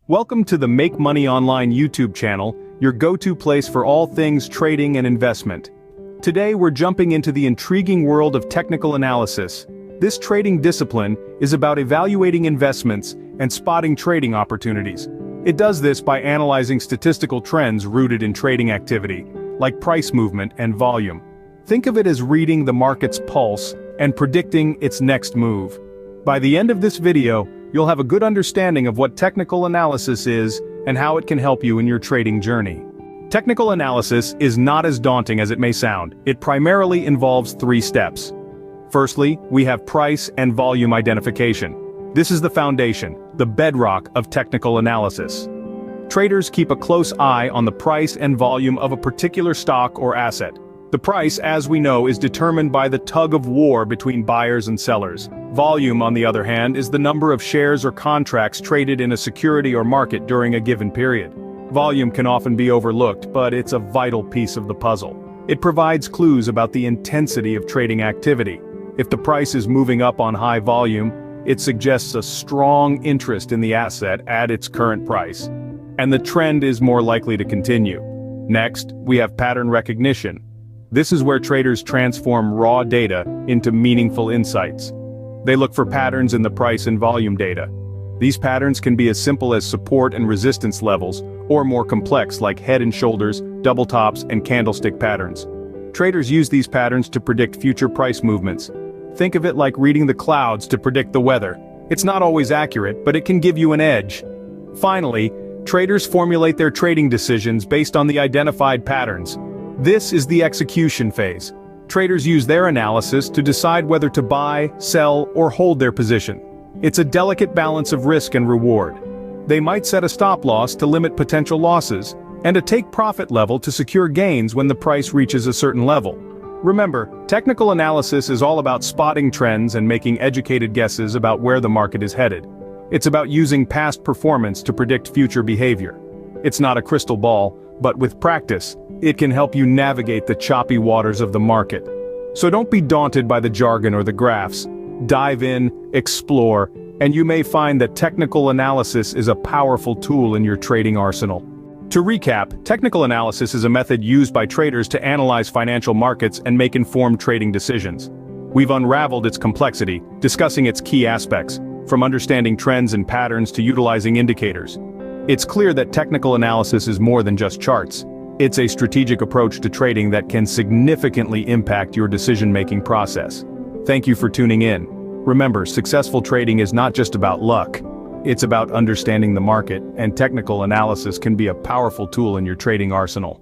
Welcome to the Make Money Online YouTube channel, your go-to place for all things trading and investment. Today we're jumping into the intriguing world of technical analysis. This trading discipline is about evaluating investments and spotting trading opportunities. It does this by analyzing statistical trends rooted in trading activity, like price movement and volume. Think of it as reading the market's pulse and predicting its next move. By the end of this video, you'll have a good understanding of what technical analysis is and how it can help you in your trading journey. Technical analysis is not as daunting as it may sound. It primarily involves 3 steps. Firstly, we have price and volume identification. This is the foundation, the bedrock of technical analysis. Traders keep a close eye on the price and volume of a particular stock or asset. The price, as we know, is determined by the tug of war between buyers and sellers. Volume, on the other hand, is the number of shares or contracts traded in a security or market during a given period. Volume can often be overlooked, but it's a vital piece of the puzzle. It provides clues about the intensity of trading activity. If the price is moving up on high volume, it suggests a strong interest in the asset at its current price, and the trend is more likely to continue. Next, we have pattern recognition. This is where traders transform raw data into meaningful insights. They look for patterns in the price and volume data. These patterns can be as simple as support and resistance levels, or more complex like head and shoulders, double tops, and candlestick patterns. Traders use these patterns to predict future price movements. Think of it like reading the clouds to predict the weather. It's not always accurate, but it can give you an edge. Finally, traders formulate their trading decisions based on the identified patterns. This is the execution phase. Traders use their analysis to decide whether to buy, sell, or hold their position. It's a delicate balance of risk and reward. They might set a stop loss to limit potential losses, and a take profit level to secure gains when the price reaches a certain level. Remember, technical analysis is all about spotting trends and making educated guesses about where the market is headed. It's about using past performance to predict future behavior. It's not a crystal ball, but with practice, it can help you navigate the choppy waters of the market. So don't be daunted by the jargon or the graphs. Dive in, explore, and you may find that technical analysis is a powerful tool in your trading arsenal. To recap, technical analysis is a method used by traders to analyze financial markets and make informed trading decisions. We've unraveled its complexity, discussing its key aspects, from understanding trends and patterns to utilizing indicators. It's clear that technical analysis is more than just charts. It's a strategic approach to trading that can significantly impact your decision-making process. Thank you for tuning in. Remember, successful trading is not just about luck. It's about understanding the market, and technical analysis can be a powerful tool in your trading arsenal.